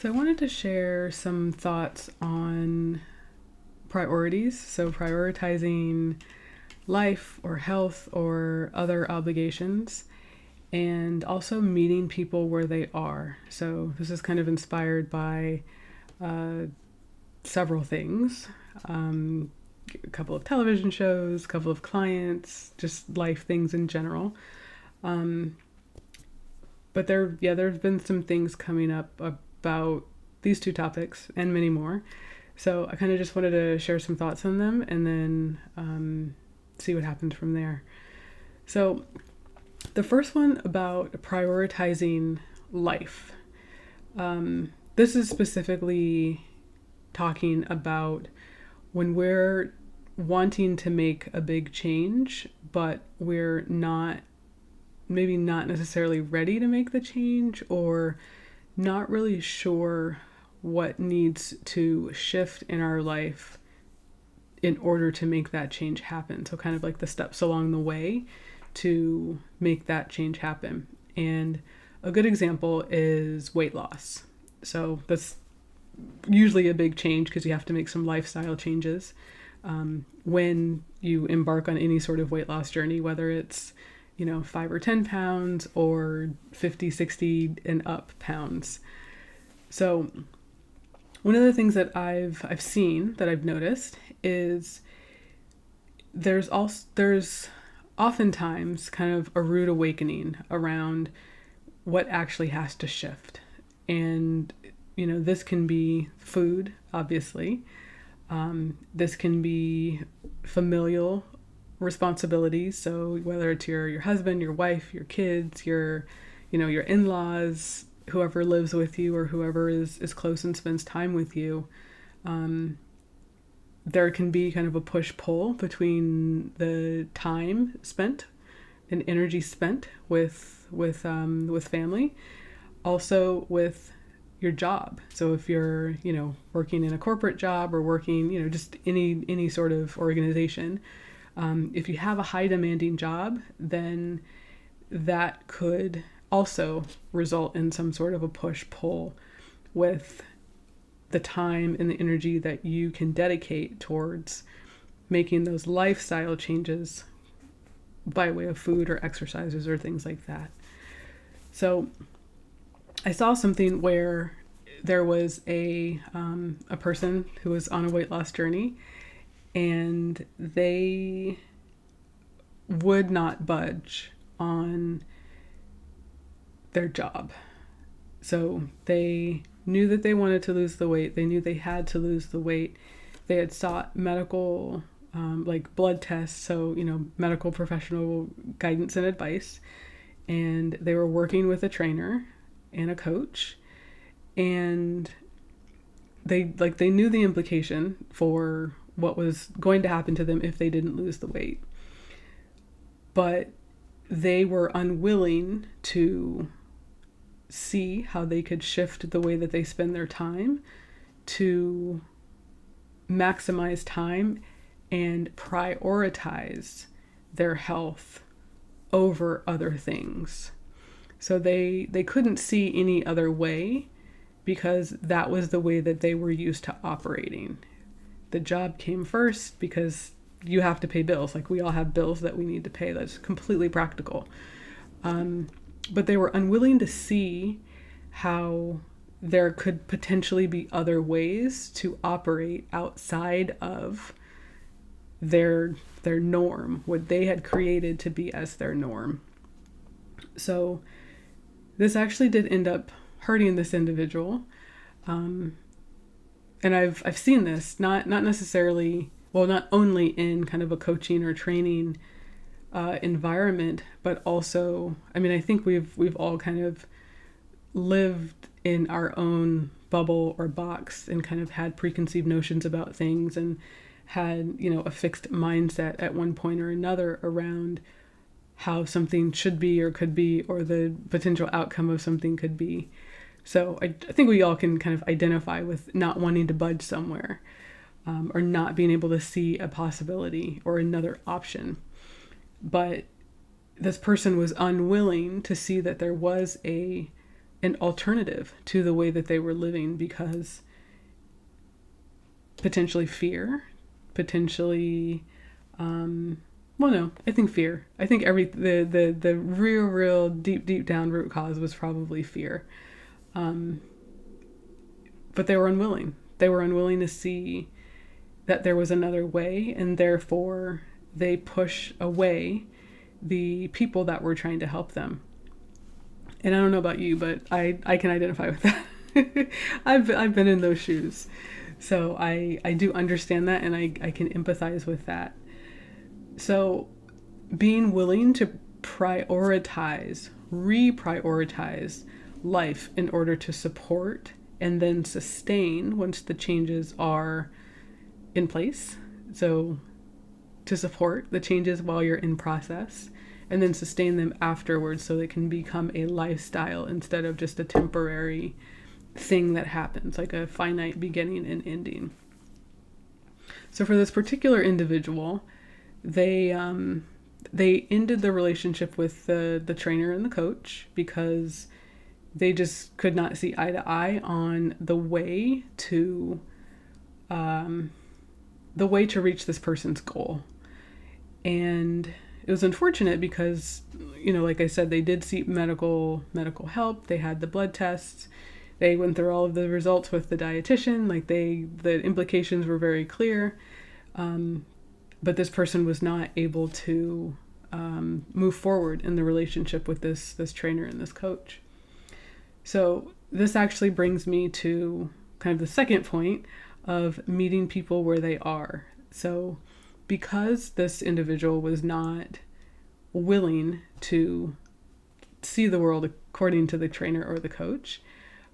So I wanted to share some thoughts on priorities. So prioritizing life or health or other obligations, and also meeting people where they are. So this is kind of inspired by uh, several things. A couple of television shows, a couple of clients, just life things in general. Um, but there's been some things coming up about these two topics and many more. So I kind of just wanted to share some thoughts on them and then see what happens from there. So the first one about prioritizing life. This is specifically talking about when we're wanting to make a big change, but we're maybe not necessarily ready to make the change, or not really sure what needs to shift in our life in order to make that change happen. So kind of like the steps along the way to make that change happen. And a good example is weight loss. So that's usually a big change because you have to make some lifestyle changes when you embark on any sort of weight loss journey, whether it's 5 or 10 pounds or 50, 60 and up pounds. So one of the things that I've seen, that I've noticed, is there's oftentimes kind of a rude awakening around what actually has to shift. And this can be food, obviously. This can be familial responsibilities. So whether it's your husband, your wife, your kids, your in-laws, whoever lives with you or whoever is close and spends time with you, there can be kind of a push-pull between the time spent and energy spent with family, also with your job. So if you're working in a corporate job or working just any sort of organization, if you have a high demanding job, then that could also result in some sort of a push-pull with the time and the energy that you can dedicate towards making those lifestyle changes by way of food or exercises or things like that. So I saw something where there was a person who was on a weight loss journey, and they would not budge on their job. So they knew that they wanted to lose the weight. They knew they had to lose the weight. They had sought medical, like blood tests, so, medical professional guidance and advice. And they were working with a trainer and a coach. And they knew the implication for what was going to happen to them if they didn't lose the weight. But they were unwilling to see how they could shift the way that they spend their time to maximize time and prioritize their health over other things. So they couldn't see any other way, because that was the way that they were used to operating. The job came first because you have to pay bills. Like, we all have bills that we need to pay. That's completely practical. But they were unwilling to see how there could potentially be other ways to operate outside of their norm, what they had created to be as their norm. So this actually did end up hurting this individual. And I've seen this, not necessarily, well, not only in kind of a coaching or training environment, but also, I think we've all kind of lived in our own bubble or box and kind of had preconceived notions about things, and had, a fixed mindset at one point or another around how something should be or could be, or the potential outcome of something could be. So I think we all can kind of identify with not wanting to budge somewhere, or not being able to see a possibility or another option. But this person was unwilling to see that there was an an alternative to the way that they were living, because potentially fear, potentially, well, no, I think fear. I think the real deep down root cause was probably fear. But they were unwilling. They were unwilling to see that there was another way, and therefore they push away the people that were trying to help them. And I don't know about you, but I can identify with that. I've been in those shoes. So I do understand that, and I can empathize with that. So being willing to reprioritize life in order to support and then sustain once the changes are in place. So to support the changes while you're in process, and then sustain them afterwards so they can become a lifestyle instead of just a temporary thing that happens, like a finite beginning and ending. So for this particular individual, they ended the relationship with the trainer and the coach because they just could not see eye to eye on the way to reach this person's goal. And it was unfortunate because, like I said, they did seek medical help. They had the blood tests. They went through all of the results with the dietitian. The implications were very clear. But this person was not able to move forward in the relationship with this trainer and this coach. So this actually brings me to kind of the second point of meeting people where they are. So because this individual was not willing to see the world according to the trainer or the coach,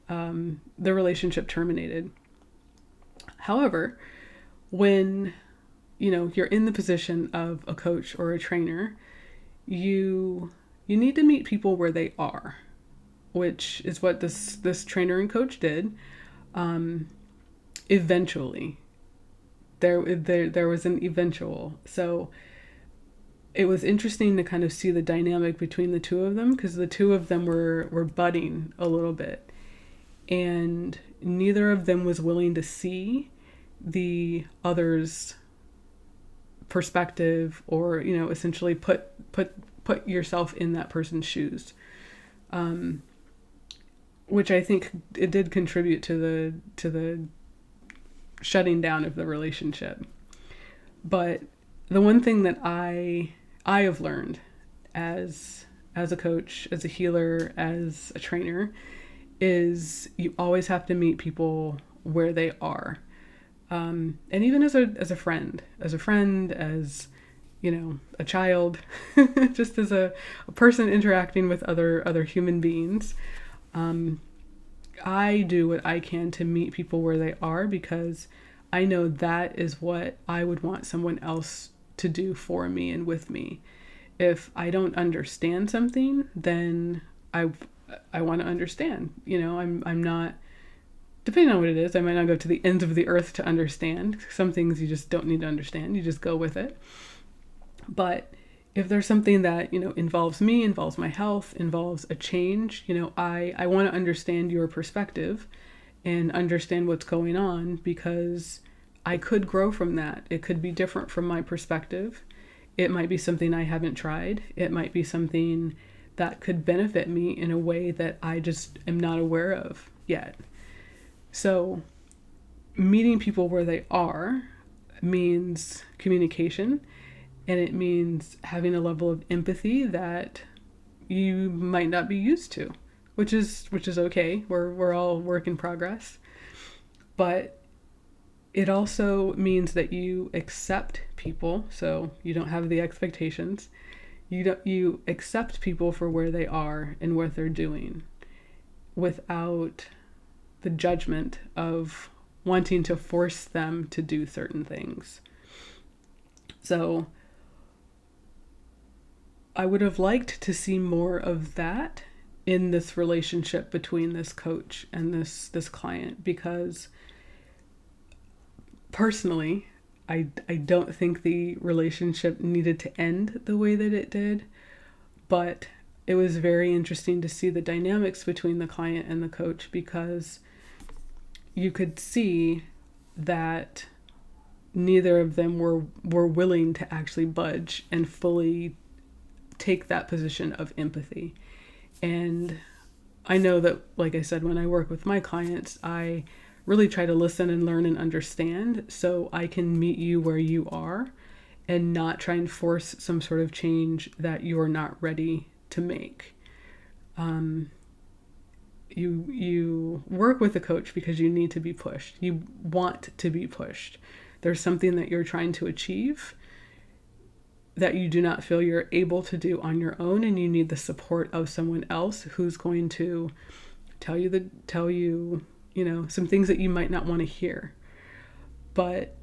the relationship terminated. However, when you're in the position of a coach or a trainer, you need to meet people where they are, which is what this trainer and coach did. Eventually, there was an eventual. So it was interesting to kind of see the dynamic between the two of them, because the two of them were budding a little bit, and neither of them was willing to see the other's perspective, or essentially put yourself in that person's shoes, which I think it did contribute to the shutting down of the relationship. But the one thing that I have learned as a coach, as a healer, as a trainer, is you always have to meet people where they are. And even as a friend, as a child, just as a person interacting with other human beings, I do what I can to meet people where they are, because I know that is what I would want someone else to do for me and with me. If I don't understand something, then I want to understand. I'm not, depending on what it is, I might not go to the ends of the earth to understand. Some things you just don't need to understand. You just go with it. But if there's something that, involves me, involves my health, involves a change, I want to understand your perspective and understand what's going on, because I could grow from that. It could be different from my perspective. It might be something I haven't tried. It might be something that could benefit me in a way that I just am not aware of yet. So meeting people where they are means communication, and it means having a level of empathy that you might not be used to, which is okay. We're all work in progress. But it also means that you accept people, so you don't have the expectations. You accept people for where they are and what they're doing, without the judgment of wanting to force them to do certain things. So I would have liked to see more of that in this relationship between this coach and this client, because personally, I don't think the relationship needed to end the way that it did, but it was very interesting to see the dynamics between the client and the coach, because you could see that neither of them were willing to actually budge and fully take that position of empathy. And I know that, like I said, when I work with my clients, I really try to listen and learn and understand so I can meet you where you are and not try and force some sort of change that you're not ready to make. You work with a coach because you need to be pushed. You want to be pushed. There's something that you're trying to achieve that you do not feel you're able to do on your own, and you need the support of someone else who's going to tell you, some things that you might not want to hear. But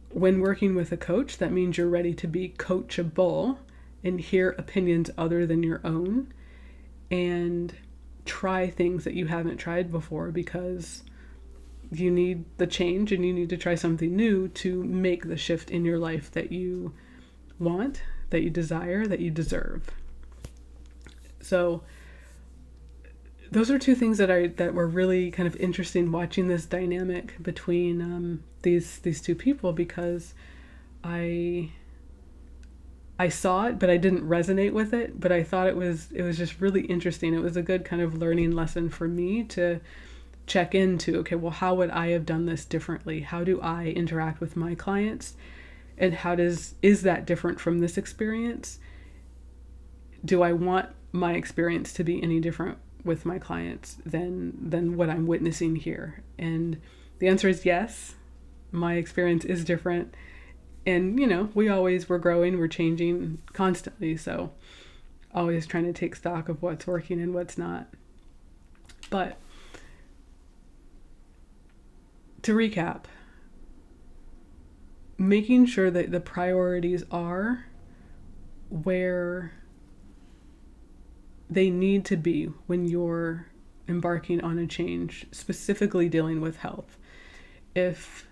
when working with a coach, that means you're ready to be coachable and hear opinions other than your own and try things that you haven't tried before, because you need the change and you need to try something new to make the shift in your life that you want, that you desire, that you deserve. So those are two things that were really kind of interesting, watching this dynamic between these two people, because I saw it, but I didn't resonate with it. But I thought it was just really interesting. It was a good kind of learning lesson for me to check into, okay, well, how would I have done this differently? How do I interact with my clients? And is that different from this experience? Do I want my experience to be any different with my clients than what I'm witnessing here? And the answer is yes. My experience is different. And, we're growing, we're changing constantly. So always trying to take stock of what's working and what's not. But to recap, making sure that the priorities are where they need to be when you're embarking on a change, specifically dealing with health. If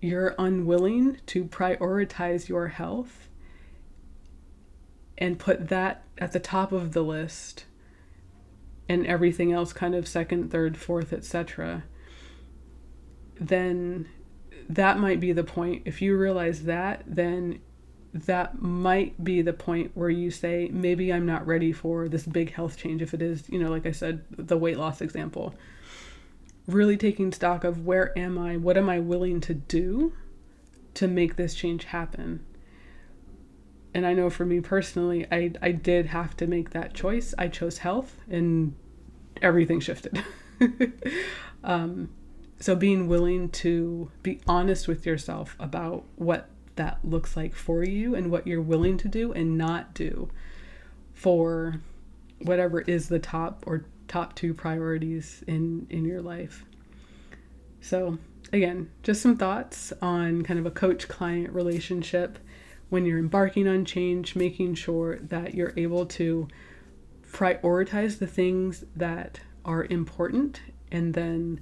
you're unwilling to prioritize your health and put that at the top of the list and everything else kind of second, third, fourth, etc., then that might be the point. If you realize that, then that might be the point where you say, maybe I'm not ready for this big health change. If it is, like I said, the weight loss example, really taking stock of where am I, what am I willing to do to make this change happen. And I know for me personally, I did have to make that choice. I chose health and everything shifted. So being willing to be honest with yourself about what that looks like for you and what you're willing to do and not do for whatever is the top two priorities in your life. So again, just some thoughts on kind of a coach-client relationship when you're embarking on change, making sure that you're able to prioritize the things that are important and then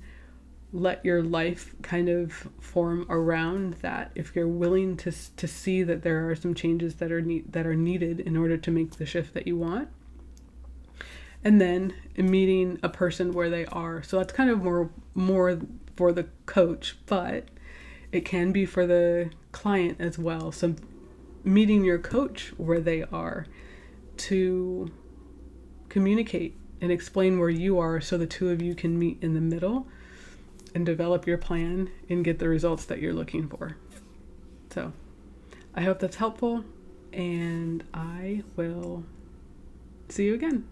let your life kind of form around that. If you're willing to see that there are some changes that are needed in order to make the shift that you want, and then meeting a person where they are. So that's kind of more for the coach, but it can be for the client as well. So meeting your coach where they are to communicate and explain where you are so the two of you can meet in the middle and develop your plan and get the results that you're looking for. So I hope that's helpful, and I will see you again.